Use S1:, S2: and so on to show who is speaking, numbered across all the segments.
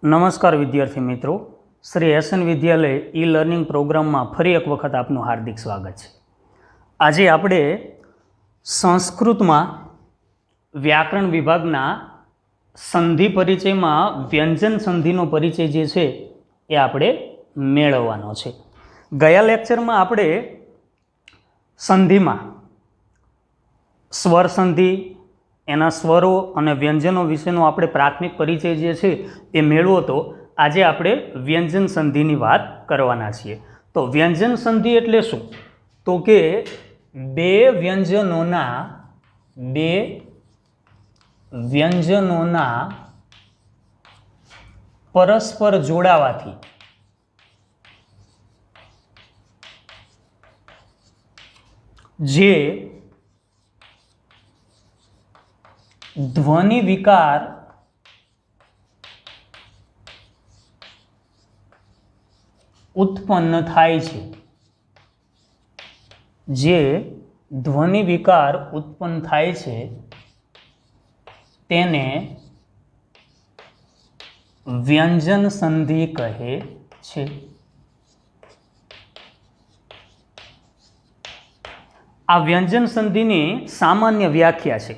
S1: નમસ્કાર વિદ્યાર્થી મિત્રો, શ્રી એસએન વિદ્યાલય ઈ લર્નિંગ પ્રોગ્રામમાં ફરી એક વખત આપનું હાર્દિક સ્વાગત છે. આજે આપણે સંસ્કૃતમાં વ્યાકરણ વિભાગના સંધિ પરિચયમાં વ્યંજન સંધિનો પરિચય જે છે એ આપણે મેળવવાનો છે. ગયા લેક્ચરમાં આપણે સંધિમાં સ્વર સંધિ, એના સ્વરો અને વ્યંજનો વિશેનો આપણે પ્રાથમિક પરિચય જે છે એ મેળવો. તો આજે આપણે વ્યંજન સંધિની વાત કરવાના છીએ. તો વ્યંજન સંધિ એટલે શું? તો કે બે વ્યંજનોના પરસ્પર જોડાવાથી જે ધ્વનિ વિકાર ઉત્પન્ન થાય છે, તેને વ્યંજન સંધિ કહે છે. આ વ્યંજન સંધિની સામાન્ય વ્યાખ્યા છે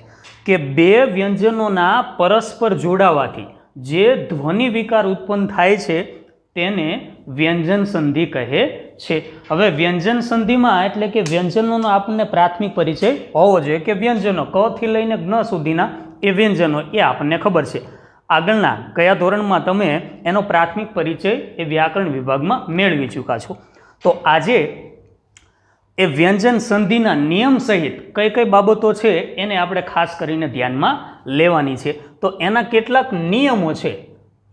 S1: કે બે વ્યંજનોના પરસ્પર જોડાવાથી જે ધ્વનિ વિકાર ઉત્પન્ન થાય છે તેને વ્યંજન સંધિ કહે છે. હવે વ્યંજન સંધિમાં એટલે કે વ્યંજનોનો આપણને પ્રાથમિક પરિચય હોવો જોઈએ કે વ્યંજનો ક થી લઈને જ્ઞ સુધીના એ વ્યંજનો એ આપણને ખબર છે. આગળના કયા ધોરણમાં તમે એનો પ્રાથમિક પરિચય એ વ્યાકરણ વિભાગમાં મેળવી ચૂક્યા છો. તો આજે એ વ્યંજન સંધિના નિયમ સહિત કઈ કઈ બાબતો છે એને આપણે ખાસ કરીને ધ્યાનમાં લેવાની છે. તો એના કેટલાક નિયમો છે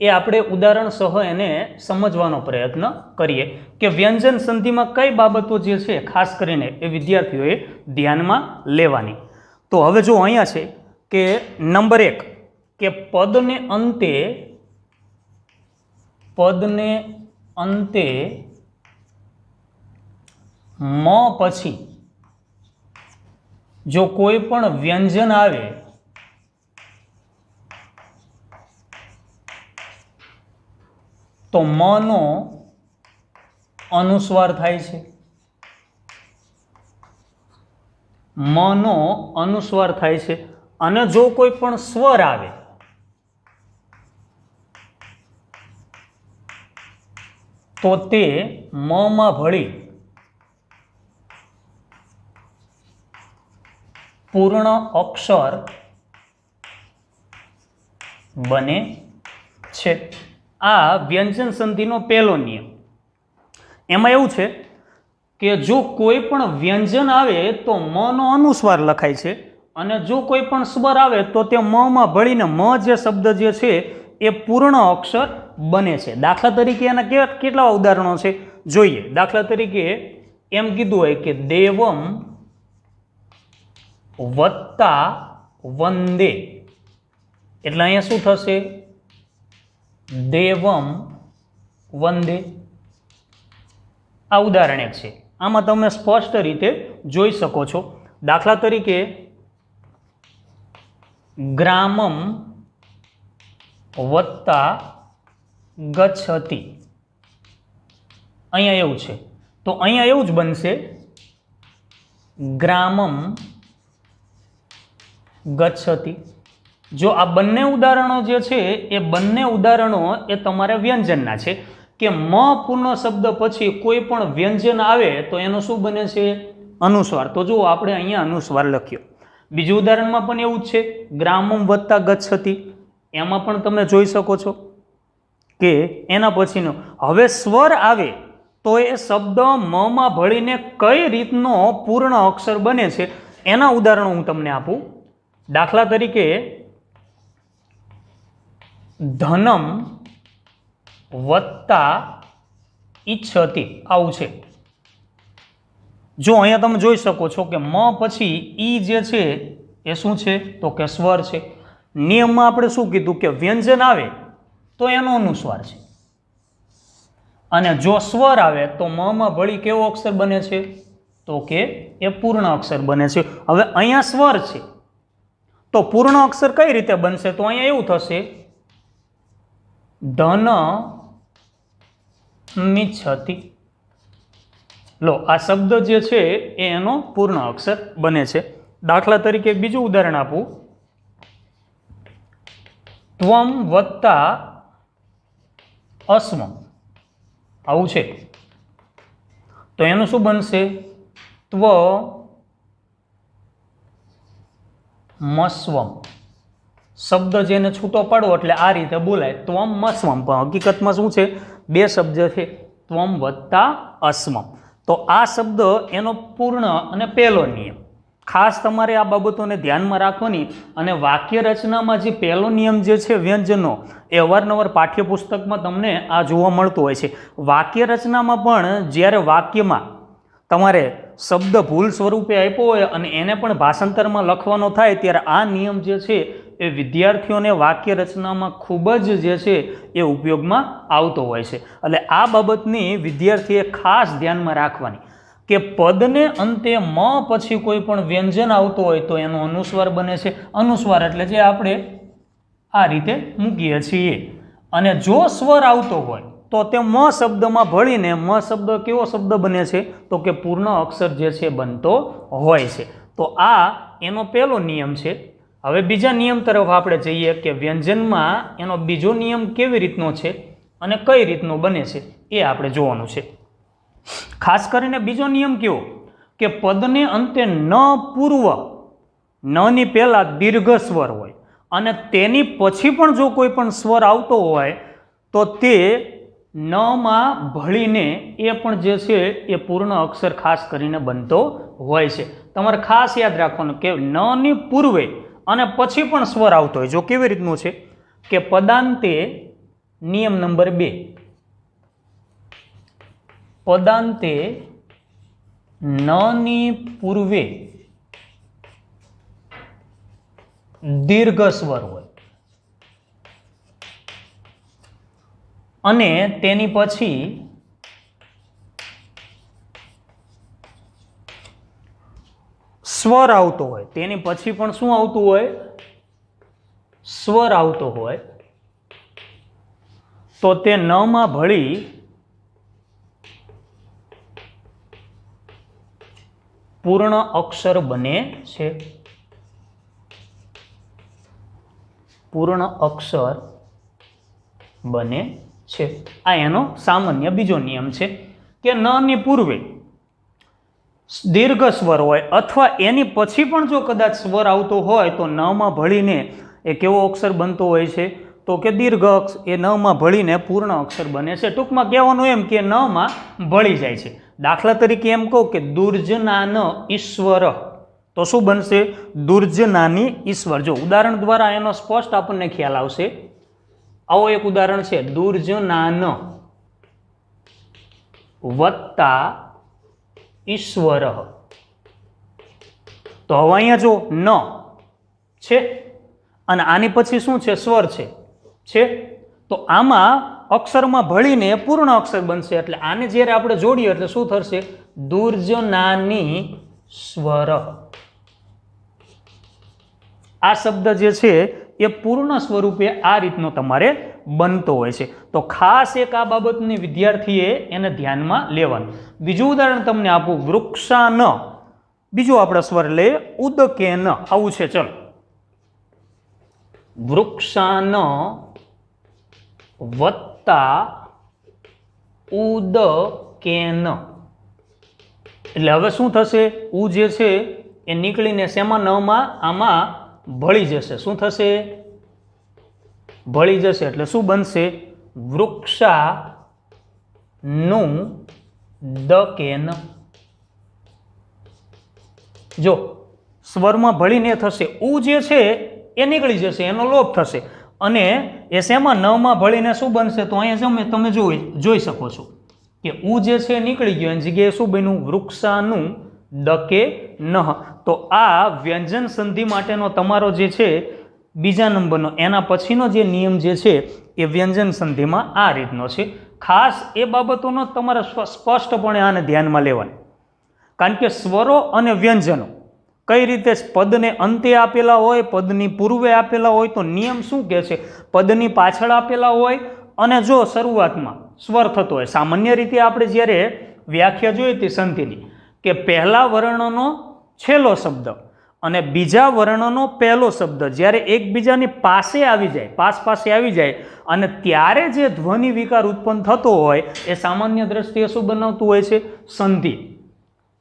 S1: એ આપણે ઉદાહરણ સહ એને સમજવાનો પ્રયત્ન કરીએ કે વ્યંજન સંધિમાં કઈ બાબતો જે છે ખાસ કરીને એ વિદ્યાર્થીઓએ ધ્યાનમાં લેવાની. તો હવે જો અહીંયા છે કે નંબર 1 કે પદને અંતે મ પછી જો કોઈ પણ વ્યંજન આવે તો મ નો અનુસ્વાર થાય છે. અને જો કોઈ પણ સ્વર આવે તો તે મ માં ભળી પૂર્ણ અક્ષર બને છે. આ વ્યંજન સંધિનો પહેલો નિયમ. એમાં એવું છે કે જો કોઈ પણ વ્યંજન આવે તો મ નો અનુસ્વાર લખાય છે અને જો કોઈ પણ સ્વર આવે તો તે મ માં ભળીને મ જે શબ્દ જે છે એ પૂર્ણ અક્ષર બને છે. દાખલા તરીકે એના કેટલા ઉદાહરણો છે જોઈએ. દાખલા તરીકે એમ કીધું હોય કે દેવમ વત્તા વંદે, એટલે અહીંયા શું થશે? દેવમ વંદે. આ ઉદાહરણ એક છે. આમાં તમે સ્પષ્ટ રીતે જોઈ શકો છો. દાખલા તરીકે ગ્રામમ વત્તા ગચ્છતિ, અહીંયા એવું છે. તો અહીંયા એવું જ બનશે ગ્રામમ ગચ્છતિ. જો આ બંને ઉદાહરણો જે છે એ બંને ઉદાહરણો એ તમારે વ્યંજનના છે કે મ પૂર્ણ શબ્દ પછી કોઈ પણ વ્યંજન આવે તો એનું શું બને છે? અનુસ્વાર. તો જુઓ આપણે અહીંયા અનુસ્વાર લખ્યો. બીજું ઉદાહરણમાં પણ એવું જ છે ગ્રામમ વત્તા ગચ્છતિ. એમાં પણ તમે જોઈ શકો છો કે એના પછીનો હવે સ્વર આવે તો એ શબ્દ મ માં ભળીને કઈ રીતનો પૂર્ણ અક્ષર બને છે એના ઉદાહરણો હું તમને આપું. દાખલા તરીકે ધનમ વત્તા ઈચ્છતિ, આવું છે. જો અહીંયા તમે જોઈ શકો છો કે મ પછી ઈ જે છે એ શું છે? તો કે સ્વર છે. નિયમમાં આપણે શું કીધું કે વ્યંજન આવે તો એનો અનુસ્વાર છે અને જો સ્વર આવે તો મ માં ભળી કેવો અક્ષર બને છે? તો કે એ પૂર્ણ અક્ષર બને છે. હવે અહીંયા સ્વર છે તો પૂર્ણ અક્ષર કઈ રીતે બનશે? તો અહીંયા એવું થશે ધન મિચ્છતિ। લો આ શબ્દ જે છે એ એનો પૂર્ણ અક્ષર બને છે। દાખલા તરીકે એક બીજું ઉદાહરણ આપું, ત્વમ વત્તા અસ્વમ, આવું છે તો એનું શું બનશે? ત્વ મસ્વમ। શબ્દ જેને છૂટો પાડવો એટલે આ રીતે બોલાય, ત્વમ મસ્વમ, પણ હકીકતમાં શું છે? બે શબ્દ છે, ત્વમ વત્તા અસ્વમ। તો આ શબ્દ એનો પૂર્ણ અને પહેલો નિયમ, ખાસ તમારે આ બાબતોને ધ્યાનમાં રાખવાની। અને વાક્ય રચનામાં જે પહેલો નિયમ જે છે વ્યંજનો, એ અવારનવાર પાઠ્યપુસ્તકમાં તમને આ જોવા મળતું હોય છે। વાક્ય રચનામાં પણ જ્યારે વાક્યમાં તમારે શબ્દ ભૂલ સ્વરૂપે આપ્યો હોય અને એને પણ ભાષાંતરમાં લખવાનો થાય ત્યારે આ નિયમ જે છે એ વિદ્યાર્થીઓને વાક્ય રચનામાં ખૂબ જ જે છે એ ઉપયોગમાં આવતો હોય છે। એટલે આ બાબતની વિદ્યાર્થીએ ખાસ ધ્યાનમાં રાખવાની કે પદને અંતે મ પછી કોઈ પણ વ્યંજન આવતું હોય તો એનો અનુસ્વાર બને છે। અનુસ્વાર એટલે જે આપણે આ રીતે મૂકીએ છીએ, અને જો સ્વર આવતો હોય તો તે મ શબ્દમાં ભળીને મ શબ્દ કેવો શબ્દ બને છે? તો કે પૂર્ણ અક્ષર જે છે બનતો હોય છે। તો આ એનો પહેલો નિયમ છે। હવે બીજા નિયમ તરફ આપણે જઈએ કે વ્યંજનમાં એનો બીજો નિયમ કેવી રીતનો છે અને કઈ રીતનો બને છે એ આપણે જોવાનું છે। ખાસ કરીને બીજો નિયમ કેવો કે પદને અંતે ન પૂર્વ, ન ની પહેલા દીર્ઘ સ્વર હોય અને તેની પછી પણ જો કોઈ પણ સ્વર આવતો હોય તો તે ન માં ભળીને એ પણ જે છે એ પૂર્ણ અક્ષર ખાસ કરીને બનતો હોય છે। તમારે ખાસ યાદ રાખવાનું કે ન ની પૂર્વે અને પછી પણ સ્વર આવતો હોય, જો કેવી રીતનું છે કે પદાંતે, નિયમ નંબર 2, પદાંતે ન ની પૂર્વે દીર્ઘ સ્વર હોય અને તેની પછી સ્વર આવતો હોય, તેની પછી પણ શું આવતું હોય? સ્વર આવતો હોય, તો તે ન માં ભળી પૂર્ણ અક્ષર બને છે। પૂર્ણ અક્ષર બને છે। આ એનો સામાન્ય બીજો નિયમ છે કે ન ની પૂર્વે દીર્ઘ સ્વર હોય અથવા એની પછી પણ જો કદાચ સ્વર આવતો હોય તો ન માં ભળીને એ કેવો અક્ષર બનતો હોય છે? તો કે દીર્ઘ અક્ષર, એ ન માં ભળીને પૂર્ણ અક્ષર બને છે। ટૂંકમાં કહેવાનું એમ કે ન માં ભળી જાય છે। દાખલા તરીકે એમ કહું કે દુર્જનાન ઈશ્વર, તો શું બનશે? દુર્જનાની ઈશ્વર। જો ઉદાહરણ દ્વારા એનો સ્પષ્ટ આપણને ખ્યાલ આવશે। આવો એક ઉદાહરણ છે, દુર્જનાન વત્તા ઈશ્વર। તો હવે અહીંયા જો ન છે અને આની પછી શું છે? સ્વર છે। તો આમાં અક્ષરમાં ભળીને પૂર્ણ અક્ષર બનશે, એટલે આને જ્યારે આપણે જોડીએ એટલે શું થશે? દુર્જનાની સ્વર। આ શબ્દ જે છે એ પૂર્ણ સ્વરૂપે આ રીતનો તમારે બનતો હોય છે। તો ખાસ એક આ બાબતની વિદ્યાર્થીએ એને ધ્યાનમાં લેવાનું। બીજું ઉદાહરણ તમને આપું, વૃક્ષાન, બીજો આપણે સ્વર લઈએ ઉદકેન, આવું છે। ચલો, વૃક્ષાન વત્તા ઉદકેન, એટલે હવે શું થશે? ઉ જે છે એ નીકળીને શેમાં? ન માં આમાં ભળી જશે। શું થશે? ભળી જશે, એટલે શું બનશે? વૃક્ષા નું દકેન। જો સ્વરમાં ભળીને થશે, ઉ જે છે એ નીકળી જશે, એનો લોપ થશે અને એ શેમાં? ન માં ભળીને શું બનશે? તો અહીંયા તમે જોઈ શકો છો કે ઉ જે છે નીકળી ગયો, એની જગ્યાએ શું બન્યું? વૃક્ષાનું દકે નહ। તો આ વ્યંજન સંધિ માટેનો તમારો જે છે બીજા નંબરનો, એના પછીનો જે નિયમ જે છે એ વ્યંજન સંધિમાં આ રીતનો છે। ખાસ એ બાબતોનો તમારે સ્પષ્ટપણે આને ધ્યાનમાં લેવાની, કારણ કે સ્વરો અને વ્યંજનો કઈ રીતે પદને અંતે આપેલા હોય, પદની પૂર્વે આપેલા હોય તો નિયમ શું કહે છે? પદની પાછળ આપેલા હોય અને જો શરૂઆતમાં સ્વર થતો હોય, સામાન્ય રીતે આપણે જ્યારે વ્યાખ્યા જોઈ હતી સંધિની કે પહેલા વર્ણનો છેલ્લો શબ્દ અને બીજા વર્ણનો પહેલો શબ્દ જ્યારે એકબીજાની પાસે આવી જાય, પાસે આવી જાય અને ત્યારે જે ધ્વનિ વિકાર ઉત્પન્ન થતો હોય એ સામાન્ય દ્રષ્ટિએ શું બનાવતું હોય છે? સંધિ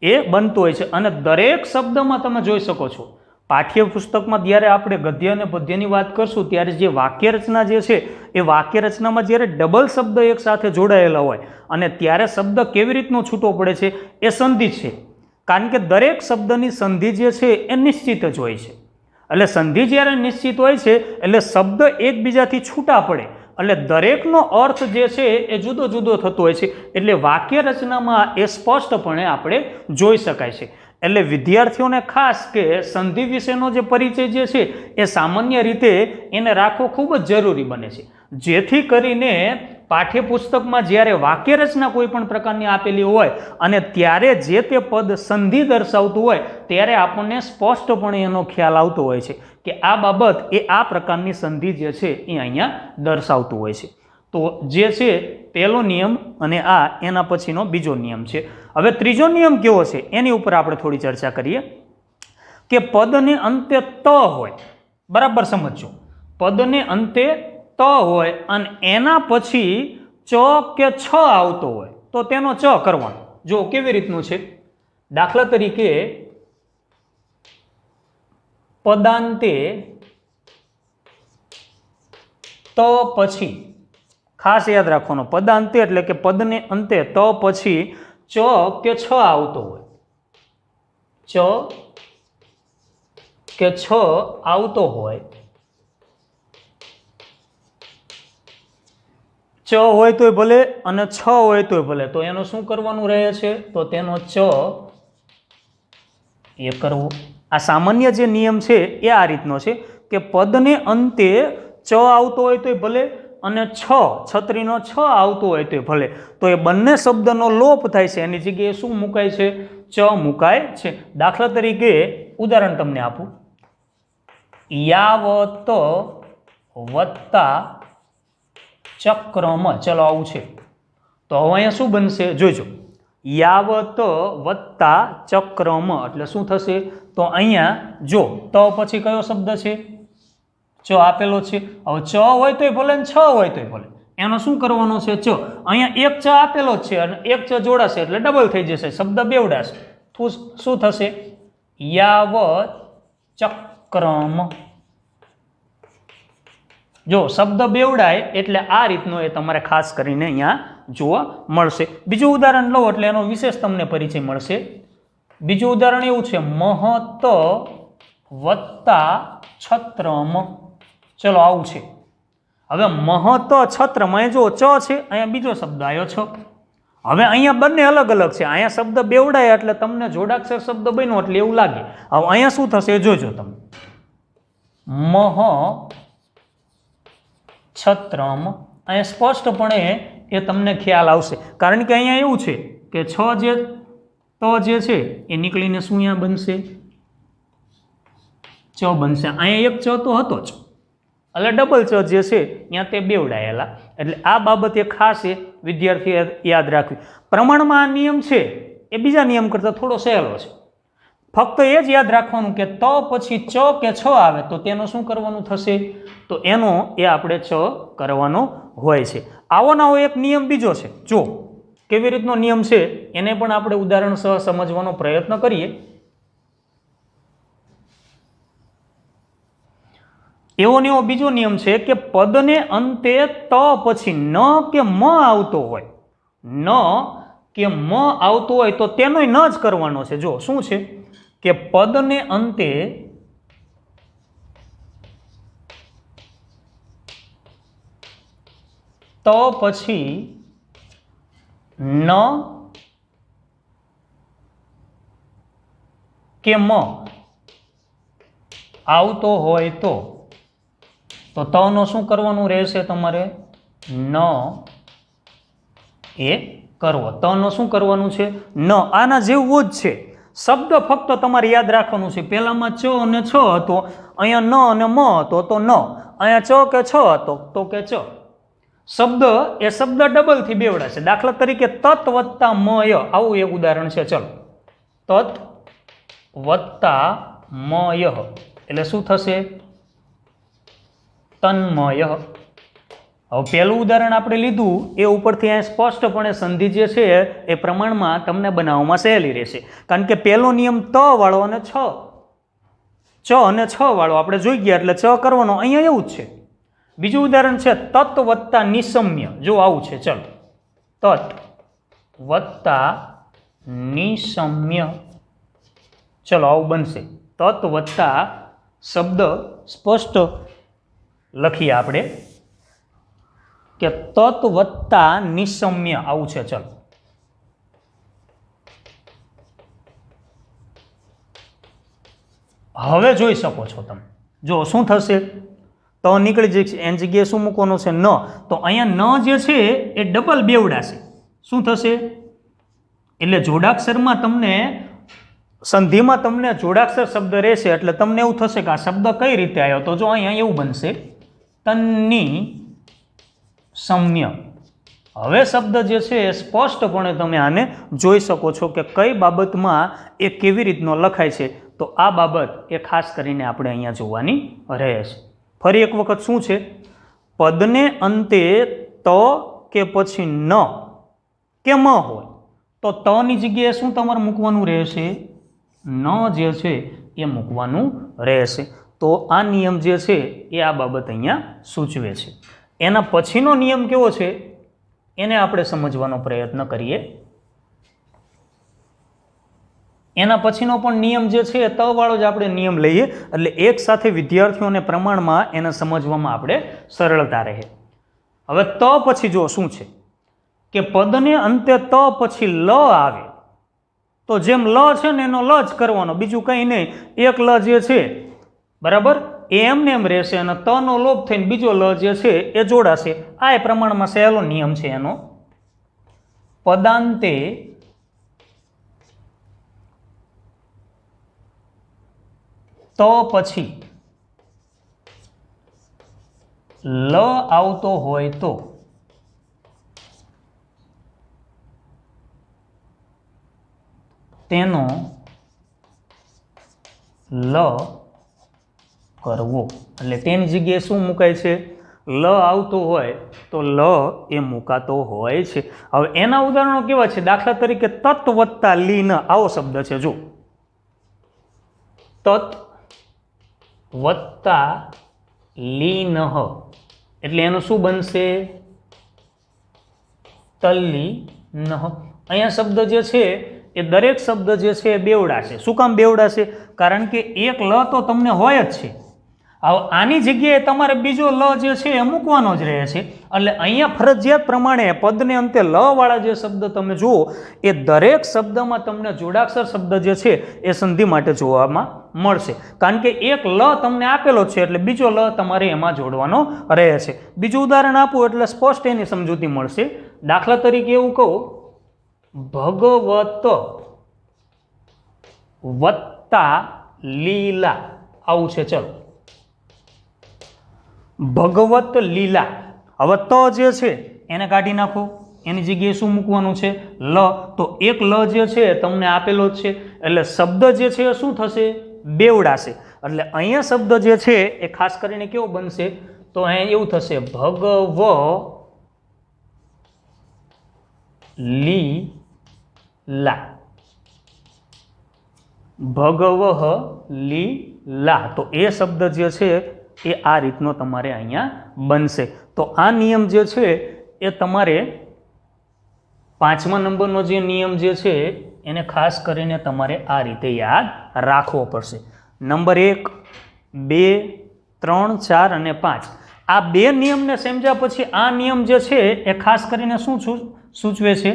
S1: એ બનતું હોય છે. અને દરેક શબ્દમાં તમે જોઈ શકો છો, પાઠ્યપુસ્તકમાં જ્યારે આપણે ગદ્ય અને પદ્યની વાત કરશું ત્યારે જે વાક્યરચના જે છે એ વાક્યરચનામાં જ્યારે ડબલ શબ્દ એક સાથે જોડાયેલા હોય અને ત્યારે શબ્દ કેવી રીતનો છૂટો પડે છે એ સંધિ છે. કારણ કે દરેક શબ્દની સંધિ જે છે એ નિશ્ચિત જ હોય છે. એટલે સંધિ જ્યારે નિશ્ચિત હોય છે એટલે શબ્દ એકબીજાથી છૂટા પડે એટલે દરેકનો અર્થ જે છે એ જુદો જુદો થતો હોય છે. એટલે વાક્ય રચનામાં એ સ્પષ્ટપણે આપણે જોઈ શકાય છે. એટલે વિદ્યાર્થીઓને ખાસ કે સંધિ વિશેનો જે પરિચય જે છે એ સામાન્ય રીતે એને રાખવો ખૂબ જ જરૂરી બને છે, જેથી કરીને પાઠ્યપુસ્તકમાં જ્યારે વાક્ય રચના કોઈ પણ પ્રકારની આપેલી હોય અને ત્યારે જે તે પદ સંધિ દર્શાવતું હોય ત્યારે આપણને સ્પષ્ટપણે એનો ખ્યાલ આવતો હોય છે કે આ બાબત એ આ પ્રકારની સંધિ જે છે એ અહીંયા દર્શાવતું હોય છે. તો જે છે પહેલો નિયમ અને આ એના પછીનો બીજો નિયમ છે. હવે ત્રીજો નિયમ કેવો છે એની ઉપર આપણે થોડી ચર્ચા કરીએ કે પદને અંતે ત હોય, બરાબર સમજો, પદને અંતે ત હોય અને એના પછી ચ કે છ આવતો હોય તો તેનો ચ કરવાનો. જો કેવી રીતનું છે, દાખલા તરીકે પદાંતે ત પછી, ખાસ યાદ રાખવાનો, પદાંતે એટલે કે પદને અંતે ત પછી ચ કે છ આવતો હોય, ચ કે છ આવતો હોય, ચ હોય તોય ભલે અને છ હોય તોય ભલે, તો એનું શું કરવાનું રહે છે? તો તેનો ચ એ કરવો. આ સામાન્ય જે નિયમ છે એ આ રીતનો છે કે પદને અંતે ચ આવતો હોય તોય ભલે અને છત્રીનો છ આવતો હોય તોય ભલે, તો એ બંને શબ્દનો લોપ થાય છે, એની જગ્યાએ શું મુકાય છે? ચ મુકાય છે. દાખલા તરીકે ઉદાહરણ તમને આપું, યાવત વત્તા ચક્રમ, ચલો આવું છે તો હવે અહીંયા શું બનશે જોજો, યાવત વત્તા ચક્રમ એટલે શું થશે? તો અહીંયા જો ત પછી કયો શબ્દ છે? ચ આપેલો છે. હવે ચ હોય તોય ભલે ને છ હોય તોય ભલે, એનો શું કરવાનો છે? ચ. અહીંયા એક ચ આપેલો જ છે અને એક ચ જોડાશે એટલે ડબલ થઈ જશે, શબ્દ બેવડાશે. શું થશે? યાવત ચક્રમ. જો શબ્દ બેવડાય એટલે આ રીતનો એ તમારે ખાસ કરીને અહીંયા જોવા મળશે. બીજું ઉદાહરણ લો એટલે એનો વિશેષ તમને પરિચય મળશે. બીજું ઉદાહરણ એવું છે, મહત વત્તા છત્રમ. ચલો આવું છે. હવે મહત છત્રમ, અહીંયા જો ચ છે, અહીંયા બીજો શબ્દ આવ્યો છ. હવે અહીંયા બંને અલગ અલગ છે, અહીંયા શબ્દ બેવડાય એટલે તમને જોડાક્ષર શબ્દ બન્યો એટલે એવું લાગે. હવે અહીંયા શું થશે જોજો તમે, મહ છત્રમ, અહીંયા સ્પષ્ટપણે એ તમને ખ્યાલ આવશે. કારણ કે અહીંયા એવું છે કે છ જે ત જે છે એ નીકળીને શું અહીંયા બનશે? ચ બનશે. અહીંયા એક ચ તો હતો જ એટલે ડબલ ચ જે છે ત્યાં તે બેવડાયેલા. એટલે આ બાબતે ખાસ એ વિદ્યાર્થીએ યાદ રાખવી. પ્રમાણમાં આ નિયમ છે એ બીજા નિયમ કરતાં થોડો સહેલો છે. ફક્ત એ જ યાદ રાખવાનું કે ત પછી ચ કે છ આવે તો તેનું શું કરવાનું થશે? તો એનો એ આપણે ચ કરવાનો હોય છે. આવો નવો એક નિયમ બીજો છે, જો કેવી રીતનો નિયમ છે એને પણ આપણે ઉદાહરણ સહ સમજવાનો પ્રયત્ન કરીએ. એવો ને એવો બીજો નિયમ છે કે પદને અંતે ત પછી ન કે મ આવતો હોય, ન કે મ આવતો હોય તો તેનો ન જ કરવાનો છે. જો શું છે કે પદને અંતે ત પછી ન કે મ આવતો હોય તો તનો શું કરવાનું રહેશે? તમારે ન એ કરવો. તનો શું કરવાનું છે? ન. આના જેવું જ છે. શબ્દ ફક્ત તમારે યાદ રાખવાનું છે. પહેલામાં ચ અને છ હતો, અહીંયા ન અને મ હતો તો ન, અહીંયા ચ કે છ હતો તો કે ચ. શબ્દ એ શબ્દ ડબલથી બેવડાશે. દાખલા તરીકે તત વત્તા મય, આવું એક ઉદાહરણ છે. ચલો, તત વત્તા મય એટલે શું થશે? તન્મય. હવે પહેલું ઉદાહરણ આપણે લીધું એ ઉપરથી અહીં સ્પષ્ટપણે સંધિ જે છે એ પ્રમાણમાં તમને બનાવવામાં સહેલી રહેશે. કારણ કે પહેલો નિયમ ત વાળો અને ચ અને છ વાળો આપણે જોઈ ગયા એટલે ચ કરવાનો. અહીંયા એવું જ છે. બીજું ઉદાહરણ છે તત વત્તા નિસમ્ય. જો આવું છે. ચલો, તત વત્તા નિસમ્ય. ચલો, આવું બનશે. તત વત્તા શબ્દ સ્પષ્ટ લખીએ આપણે કે તત વત્તા નિસમ્ય આવું છે. ચલો, હવે જોઈ શકો છો તમે. જો શું થશે? તો નીકળી જશે. એની જગ્યાએ શું મૂકવાનું છે? ન. તો અહીંયા ન જે છે એ ડબલ બેવડાશે. શું થશે? એટલે જોડાક્ષરમાં તમને સંધિમાં તમને જોડાક્ષર શબ્દ રહેશે એટલે તમને એવું થશે કે આ શબ્દ કઈ રીતે આવ્યો. તો જો અહીંયા એવું બનશે તન્ની સમ્ય. હવે શબ્દ જે છે એ સ્પષ્ટપણે તમે આને જોઈ શકો છો કે કઈ બાબતમાં એ કેવી રીતનો લખાય છે. તો આ બાબત એ ખાસ કરીને આપણે અહીંયા જોવાની રહે છે. ફરી એક વખત શું છે? પદને અંતે ત કે પછી ન કે મ હોય તો તની જગ્યાએ શું તમારે મૂકવાનું રહેશે? ન જે છે એ મૂકવાનું રહેશે. તો આ નિયમ જે છે એ આ બાબત અહીંયા સૂચવે છે. એના પછીનો નિયમ કેવો છે એને આપણે સમજવાનો પ્રયત્ન કરીએ. એના પછીનો પણ નિયમ જે છે એ તવાળો જ આપણે નિયમ લઈએ એટલે એક સાથે વિદ્યાર્થીઓને પ્રમાણમાં એને સમજવામાં આપણે સરળતા રહે. હવે ત પછી જો શું છે કે પદને અંતે ત પછી લ આવે તો જેમ લ છે ને એનો લ જ કરવાનો, બીજું કંઈ નહીં. એક લ જે છે બરાબર એ એમને એમ રહેશે અને તનો લોપ થઈને બીજો લ જે છે એ જોડાશે. આ એ પ્રમાણમાં સહેલો નિયમ છે એનો. પદાંતે ત પછી લ આવતો હોય તો તેનો લ કરવો. એટલે તેની જગ્યાએ શું મુકાય છે? લ આવતો હોય તો લ એ મુકાતો હોય છે. હવે એના ઉદાહરણો કેવા છે? દાખલા તરીકે તત વત્તા લીન આવો શબ્દ છે. જો તત વત્તા લીન એટલે એનું શું બનશે? તલ્લીન. અહીંયા શબ્દ જે છે એ દરેક શબ્દ જે છે એ બેવડાશે. શું કામ બેવડાશે? કારણ કે એક લ તો તમને હોય જ છે. હવે આની જગ્યાએ તમારે બીજો લ જે છે એ મૂકવાનો જ રહે છે. એટલે અહીંયા ફરજિયાત પ્રમાણે પદને અંતે લ વાળા જે શબ્દ તમે જુઓ એ દરેક શબ્દમાં તમને જોડાક્ષર શબ્દ જે છે એ સંધિ માટે જોવામાં મળશે. કારણ કે એક લ તમને આપેલો છે એટલે બીજો લ તમારે એમાં જોડવાનો રહે છે. બીજું ઉદાહરણ આપું એટલે સ્પષ્ટ એની સમજૂતી મળશે. દાખલા તરીકે એવું કહું ભગવત વત્તા લીલા આવું છે. ચલો, ભગવત લીલા. હવે ત જે છે એને કાઢી નાખો. એની જગ્યાએ શું મૂકવાનું છે? લ. તો એક લ જે છે તમને આપેલો જ છે એટલે શબ્દ જે છે એ શું થશે? બેવડાશે. એટલે અહીંયા શબ્દ જે છે એ ખાસ કરીને કેવો બનશે? તો અહીંયા એવું થશે ભગવ લીલા. ભગવહ લીલા. તો એ શબ્દ જે છે એ આ રીતનો તમારે અહીંયા બનશે. તો આ નિયમ જે છે એ તમારે 5મા નંબરનો જે નિયમ જે છે એને ખાસ કરીને તમારે આ રીતે યાદ રાખવો પડશે. નંબર 1, 2, 3, 4 અને 5 આ બે નિયમને સમજ્યા પછી આ નિયમ જે છે એ ખાસ કરીને શું સૂચવે છે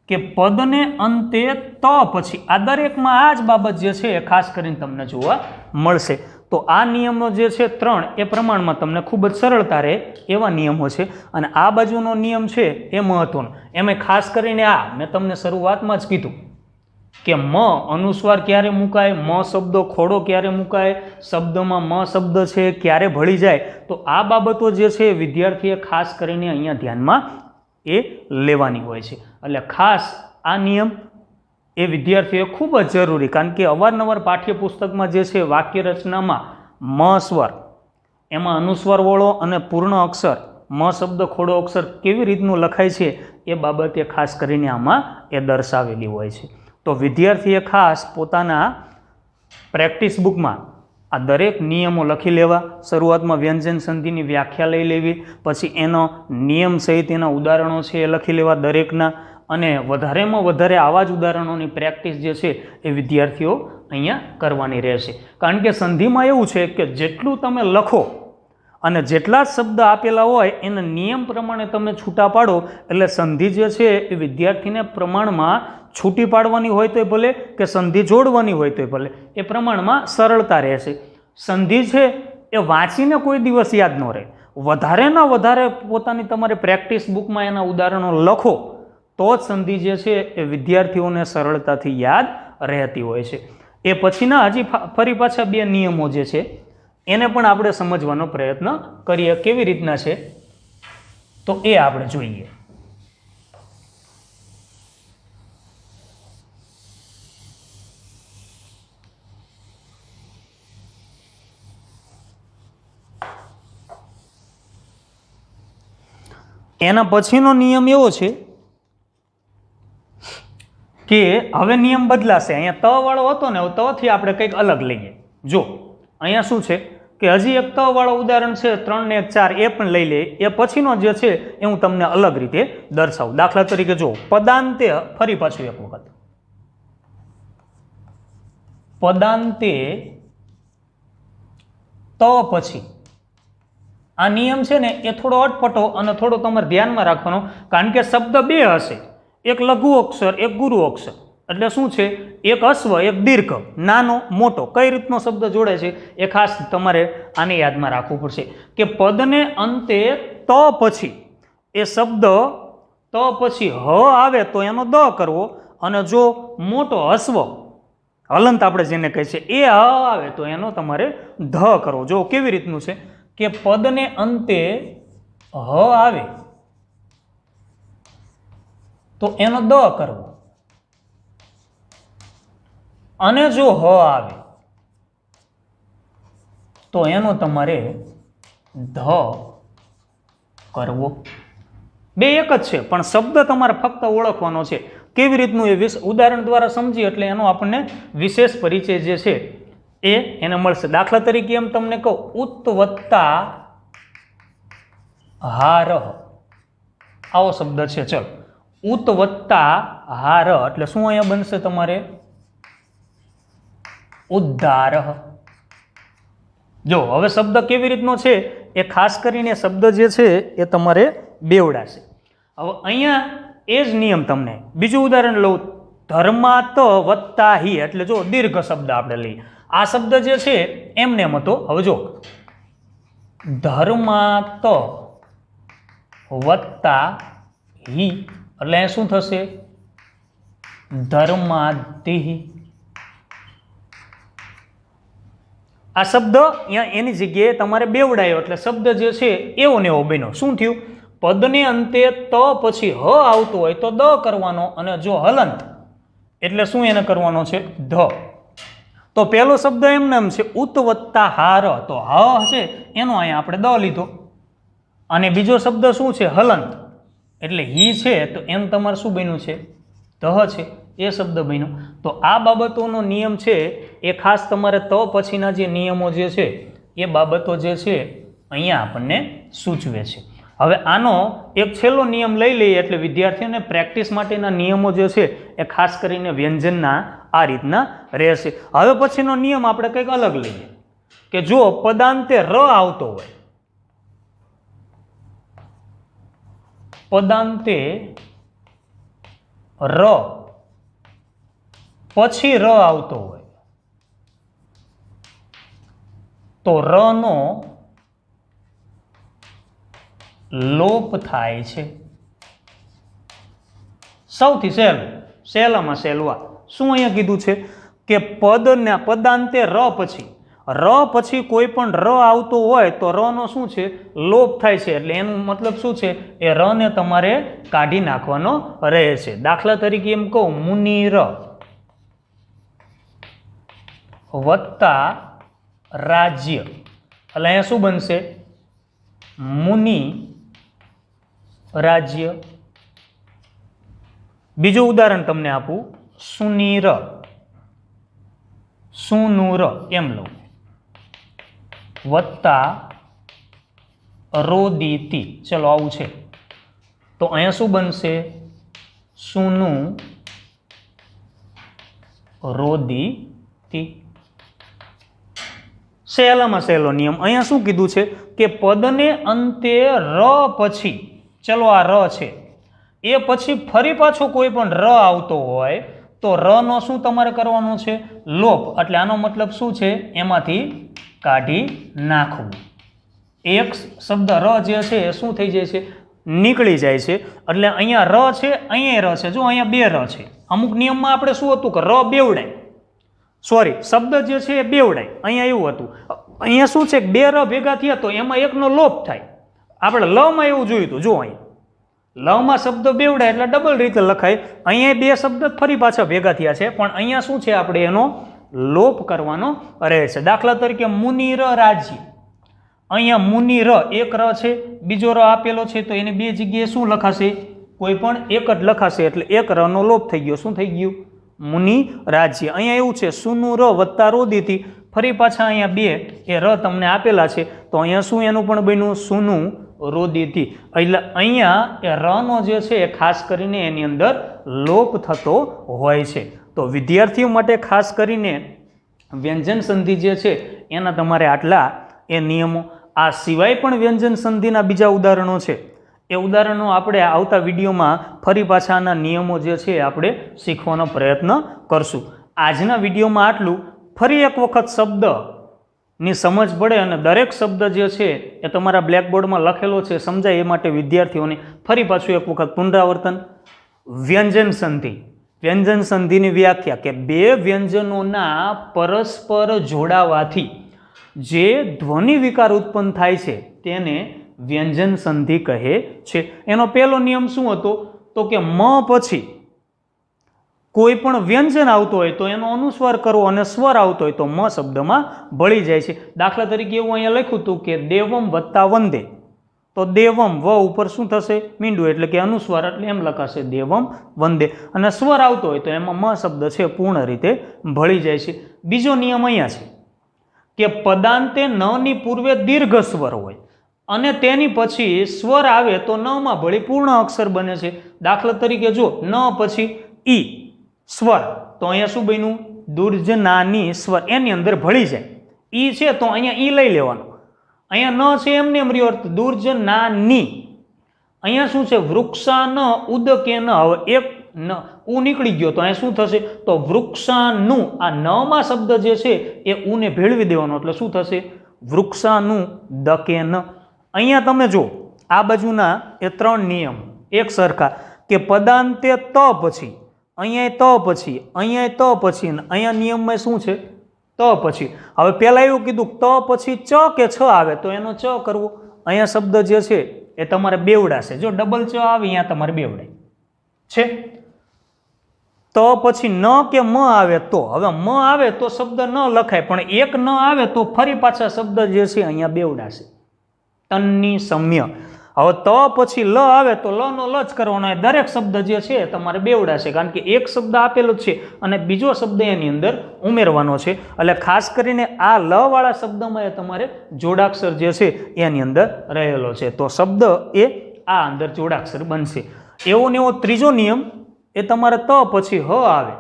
S1: કે પદને અંતે ત પછી આ દરેકમાં આ જ બાબત જે છે એ ખાસ કરીને તમને જોવા મળશે. તો આ નિયમો જે છે 3 એ પ્રમાણમાં તમને ખૂબ જ સરળતા રહે એવા નિયમો છે. અને આ બાજુનો નિયમ છે એ મહત્વનો. એમાં ખાસ કરીને આ મેં તમને શરૂઆતમાં જ કીધું કે મ અનુસ્વાર ક્યારે મુકાય, મ શબ્દો ખોડો ક્યારે મુકાય, શબ્દમાં મ શબ્દ છે ક્યારે ભળી જાય, તો આ બાબતો જે છે વિદ્યાર્થીએ ખાસ કરીને અહીંયા ધ્યાનમાં એ લેવાની હોય છે. એટલે ખાસ આ નિયમ એ વિદ્યાર્થીઓએ ખૂબ જ જરૂરી, કારણ કે અવારનવાર પાઠ્યપુસ્તકમાં જે છે વાક્ય રચનામાં મ સ્વર, એમાં અનુસ્વાર વળો અને પૂર્ણ અક્ષર, મ શબ્દ ખોડો અક્ષર કેવી રીતનું લખાય છે એ બાબતે ખાસ કરીને આમાં એ દર્શાવેલી હોય છે. તો વિદ્યાર્થીએ ખાસ પોતાના પ્રેક્ટિસ બુકમાં આ દરેક નિયમો લખી લેવા. શરૂઆતમાં વ્યંજન સંધિની વ્યાખ્યા લઈ લેવી, પછી એનો નિયમ સહિત એના ઉદાહરણો છે એ લખી લેવા દરેકના, અને વધારેમાં વધારે આવા જ ઉદાહરણોની પ્રેક્ટિસ જે છે એ વિદ્યાર્થીઓ અહીંયા કરવાની રહેશે. કારણ કે સંધિમાં એવું છે કે જેટલું તમે લખો અને જેટલા જ શબ્દ આપેલા હોય એના નિયમ પ્રમાણે તમે છૂટા પાડો, એટલે સંધિ જે છે એ વિદ્યાર્થીને પ્રમાણમાં છૂટી પાડવાની હોય તોય ભલે કે સંધિ જોડવાની હોય તોય ભલે, એ પ્રમાણમાં સરળતા રહેશે. સંધિ છે એ વાંચીને કોઈ દિવસ યાદ ન રહે. વધારેના વધારે પોતાની તમારે પ્રેક્ટિસ બુકમાં એના ઉદાહરણો લખો તો જ સંધિ જે છે એ વિદ્યાર્થીઓને સરળતાથી યાદ રહેતી હોય છે. એ પછીના હજી ફરી પાછા બે નિયમો જે છે એને પણ આપણે સમજવાનો પ્રયત્ન કરીએ. કેવી રીતના છે તો એ આપણે જોઈએ. એના પછીનો નિયમ એવો છે કે હવે નિયમ બદલાશે. અહીંયા ત વાળો હતો ને, ત થી આપણે કંઈક અલગ લઈએ. જો અહીંયા શું છે કે હજી એક ત વાળો ઉદાહરણ છે 3 ને 1 4, એ પણ લઈ લે. એ પછીનો જે છે એ હું તમને અલગ રીતે દર્શાવું. દાખલા તરીકે જો પદાંતે, ફરી પાછું એક વખત પદાંતે ત પછી, આ નિયમ છે ને એ થોડો અટપટો અને થોડો તમારે ધ્યાનમાં રાખવાનો, કારણ કે શબ્દ બે હશે, એક લઘુ અક્ષર એક ગુરુ અક્ષર. એટલે શું છે, એક અશ્વ એક દીર્ઘ, નાનો મોટો, કઈ રીતનો શબ્દ જોડે છે એ ખાસ તમારે આને યાદમાં રાખવું પડશે. કે પદને અંતે ત પછી, એ શબ્દ ત પછી હ આવે તો એનો દ કરવો, અને જો મોટો અશ્વ હલંત આપણે જેને કહે છે એ હ આવે તો એનો તમારે ધ કરવો. જો કેવી રીતનું છે કે પદને અંતે હ આવે તો એનો દ કરવો, અને જો હ આવે તો એનો તમારે ધ કરવો. બે એક જ છે, પણ શબ્દ તમારે ફક્ત ઓળખવાનો છે. કેવી રીતનું એ ઉદાહરણ દ્વારા સમજી એટલે એનો આપણને વિશેષ પરિચય જે છે એને મળશે. દાખલા તરીકે એમ તમને કહું, ઉત વત્તા હારહ, આવો શબ્દ છે. ચલો, ઉત વત્તા હાર એટલે શું અહીંયા બનશે તમારે? ઉદ્ધારહ. જો હવે શબ્દ કેવી રીતનો છે એ ખાસ કરીને શબ્દ જે છે એ તમારે બેવડાશે. હવે અહીંયા એ જ નિયમ તમને બીજું ઉદાહરણ લઉં, ધર્માત વત્તા હિ, એટલે જો દીર્ઘ શબ્દ આપણે લઈએ. આ શબ્દ જે છે એમને એમ હતો. હવે જો ધર્માત વત્તા હિ એટલે શું થશે? ધર્માદિ. આ શબ્દ એની જગ્યાએ તમારે બેવડાયો એટલે શબ્દ જે છે એવો ને એવો બન્યો. શું થયું? પદને અંતે ત પછી હ આવતો હોય તો દ કરવાનો, અને જો હલંત એટલે શું એને કરવાનો છે? ધ. તો પહેલો શબ્દ એમને એમ છે ઉત વત્તા હાર, તો હ છે એનો અહીંયા આપણે દ લીધો. અને બીજો શબ્દ શું છે? હલંત, એટલે હી છે તો એમ તમારે શું બન્યું છે? ધ છે, એ શબ્દ બન્યો. તો આ બાબતોનો નિયમ છે એ ખાસ તમારે ત પછીના જે નિયમો જે છે એ બાબતો જે છે અહીંયા આપણને સૂચવે છે. હવે આનો એક છેલ્લો નિયમ લઈ લઈએ એટલે વિદ્યાર્થીઓને પ્રેક્ટિસ માટેના નિયમો જે છે એ ખાસ કરીને વ્યંજનના આ રીતના રહેશે. હવે પછીનો નિયમ આપણે કંઈક અલગ લઈએ કે જો પદાંતે ર આવતો હોય, પદાંતે ર પછી ર આવતો હોય તો ર નો લોપ થાય છે. સૌથી સહેલું, સહેલામાં સહેલું શું અહીંયા કીધું છે કે પદાંતે ર પછી કોઈ પણ ર આવતો હોય તો ર નો શું છે લોપ થાય છે, એટલે એનું મતલબ શું છે એ ર ને તમારે કાઢી નાખવાનો રહે છે. દાખલા તરીકે એમ કહું મુનિર વત્તા રાજ્ય, એટલે અહીંયા શું બનશે મુનિ રાજ્ય. બીજું ઉદાહરણ તમને આપું સુનીર સુનુર એમ લો વત્તા રોદીતી, ચલો આવું છે તો અહીંયા શું બનશે સુનુ રોદીતી. સહેલામાં સહેલો નિયમ અહીંયા શું કીધું છે કે પદને અંતે ર પછી, ચલો આ ર છે એ પછી ફરી પાછો કોઈ પણ ર આવતો હોય તો ર નો શું તમારે કરવાનો છે લોપ, એટલે આનો મતલબ શું છે એમાંથી કાઢી નાખવું. એક શબ્દ ર જે છે એ શું થઈ જાય છે નીકળી જાય છે, એટલે અહીંયા ર છે અહીંયા ર છે, જો અહીંયા બે ર છે. અમુક નિયમમાં આપણે શું હતું કે ર બેવડાય, સોરી શબ્દ જે છે એ બેવડાય, અહીંયા એવું હતું. અહીંયા શું છે બે ર ભેગા થયા તો એમાં એકનો લોપ થાય. આપણે લમાં એવું જોયું હતું, જો અહીંયા લમાં શબ્દ બેવડાય એટલે ડબલ રીતે લખાય, અહીંયા બે શબ્દ ફરી પાછા ભેગા થયા છે પણ અહીંયા શું છે આપણે એનો લોપ કરવાનો રહે છે. દાખલા તરીકે મુનિર રાજ્ય, અહીંયા મુનિર એક ર છે, બીજો ર આપેલો છે તો એને બે જગ્યાએ શું લખાશે કોઈ પણ એક જ લખાશે, એટલે એક ર નો લોપ થઈ ગયો. શું થઈ ગયું મુનિ રાજ્ય. અહીંયા એવું છે સુનુ ર વત્તા રોદીતી, ફરી પાછા અહીંયા બે એ ર તમને આપેલા છે તો અહીંયા શું એનું પણ બન્યું સુનુ રોદીતી, એટલે અહીંયા એ ર નો જે છે એ ખાસ કરીને એની અંદર લોપ થતો હોય છે. તો વિદ્યાર્થીઓ માટે ખાસ કરીને વ્યંજન સંધિ જે છે એના તમારે આટલા એ નિયમો. આ સિવાય પણ વ્યંજન સંધિના બીજા ઉદાહરણો છે, એ ઉદાહરણો આપણે આવતા વિડીયોમાં ફરી પાછાના નિયમો જે છે આપણે શીખવાનો પ્રયત્ન કરશું. આજના વિડીયોમાં આટલું. ફરી એક વખત શબ્દની સમજ પડે અને દરેક શબ્દ જે છે એ તમારા બ્લેકબોર્ડમાં લખેલો છે સમજાય એ માટે વિદ્યાર્થીઓને ફરી પાછું એક વખત પુનરાવર્તન. વ્યંજન સંધિ, વ્યંજન સંધિની વ્યાખ્યા કે બે વ્યંજનોના પરસ્પર જોડાવાથી જે ધ્વનિ વિકાર ઉત્પન્ન થાય છે તેને વ્યંજન સંધિ કહે છે. એનો પહેલો નિયમ શું હતો તો કે મ પછી કોઈ પણ વ્યંજન આવતો હોય તો એનો અનુસ્વાર કરવો અને સ્વર આવતો હોય તો મ શબ્દમાં ભળી જાય છે. દાખલા તરીકે એવું અહીંયા લખ્યું હતું કે દેવમ વત્તા વંદે, તો દેવમ વ ઉપર શું થશે મીંડું, એટલે કે અનુસ્વાર, એટલે એમ લખાશે દેવમ વંદે, અને સ્વર આવતો હોય તો એમાં મ શબ્દ છે પૂર્ણ રીતે ભળી જાય છે. બીજો નિયમ અહીંયા છે કે પદાંતે ન ની પૂર્વે દીર્ઘ સ્વર હોય અને તેની પછી સ્વર આવે તો ન માં ભળી પૂર્ણ અક્ષર બને છે. દાખલા તરીકે જો ન પછી ઈ સ્વર, તો અહીંયા શું બન્યું દુર્જનાની સ્વર એની અંદર ભળી જાય. ઈ છે તો અહીંયા ઈ લઈ લેવાનું, અહીંયા ન છે એમને એમ રહ્યો દુર્જનાની. અહીંયા શું છે વૃક્ષા ન ઉદકે ન, હવે એક ન ઉ નીકળી ગયો તો અહીંયા શું થશે તો વૃક્ષાનું, આ ન માં શબ્દ જે છે એ ઉ ને ભેળવી દેવાનો, એટલે શું થશે વૃક્ષાનું દકે ન. અહીંયા તમે જો આ બાજુના એ ત્રણ નિયમ એક સરખા કે પદાંતે ત પછી, અહીંયા ત પછી, અહીંયા ત પછી, અહીંયા નિયમમાં શું છે ત પછી. હવે પહેલા એવું કીધું ત પછી ચ કે છ આવે તો એનો ચ કરવો. અહીંયા શબ્દ જે છે એ તમારે બેવડાશે, જો ડબલ ચ આવે અહીંયા તમારે બેવડાય છે. ત પછી ન કે મ આવે તો, હવે મ આવે તો શબ્દ ન લખાય પણ એક ન આવે તો ફરી પાછા શબ્દ જે છે અહીંયા બેવડાશે. તન્ની સમ્ય. હવે ત પછી લ આવે તો લ નો લ જ કરવાનો, દરેક શબ્દ જે છે તમારે બેવડાશે કારણ કે એક શબ્દ આપેલો છે અને બીજો શબ્દ એની અંદર ઉમેરવાનો છે. એટલે ખાસ કરીને આ લ વાળા શબ્દમાં એ તમારે જોડાક્ષર જે છે એની અંદર રહેલો છે, તો શબ્દ એ આ અંદર જોડાક્ષર બનશે. એવો ને એવો ત્રીજો નિયમ એ તમારે ત પછી હ આવે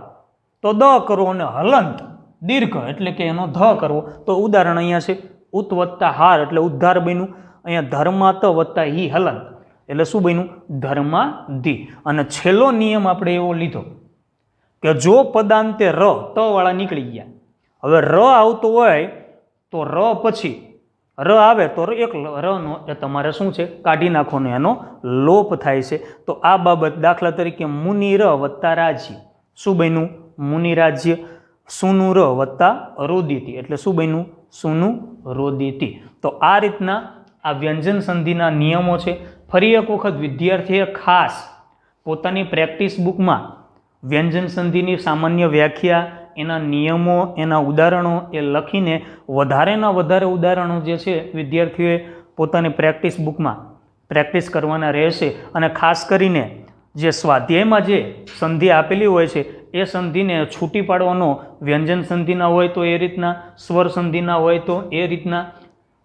S1: તો દ કરો અને હલંત દીર્ઘ એટલે કે એનો ધ કરવો. તો ઉદાહરણ અહીંયા છે ઉત વત્તા હાર એટલે ઉદ્ધાર બન્યું. અહીંયા ધર્માત વત્તા હી હલંત એટલે શું બન્યું ધર્માધિ. અને છેલ્લો નિયમ આપણે એવો લીધો કે જો પદાંતે ર ત વાળા નીકળી ગયા, હવે ર આવતો હોય તો ર પછી ર આવે તો એક ર નો એ તમારે શું છે કાઢી નાખવાનો, એનો લોપ થાય છે. તો આ બાબત દાખલા તરીકે મુનિ ર વત્તા રાજી શું બન્યું મુનિરાજ્ય, સુનું ર વત્તા રોદિતી એટલે શું બન્યું? સુનું રોદિતી. તો આ રીતના આ વ્યંજન સંધિના નિયમો છે. ફરી એક વખત વિદ્યાર્થીએ ખાસ પોતાની પ્રેક્ટિસ બુકમાં વ્યંજન સંધિની સામાન્ય વ્યાખ્યા, એના નિયમો, એના ઉદાહરણો એ લખીને વધારેના વધારે ઉદાહરણો જે છે વિદ્યાર્થીઓએ પોતાની પ્રેક્ટિસ બુકમાં પ્રેક્ટિસ કરવાના રહેશે. અને ખાસ કરીને જે સ્વાધ્યાયમાં જે સંધિ આપેલી હોય છે એ સંધિને છૂટી પાડવાનો, વ્યંજન સંધિના હોય તો એ રીતના, સ્વર સંધિના હોય તો એ રીતના,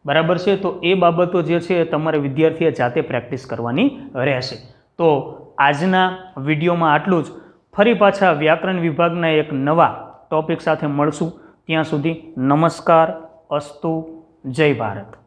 S1: બરાબર છે. તો એ બાબતો જે છે તમારે વિદ્યાર્થીએ જાતે પ્રેક્ટિસ કરવાની રહેશે. તો આજના વિડીયોમાં આટલું જ. ફરી પાછા વ્યાકરણ વિભાગના એક નવા ટોપિક સાથે મળશું. ત્યાં સુધી નમસ્કાર, અસ્તુ, જય ભારત.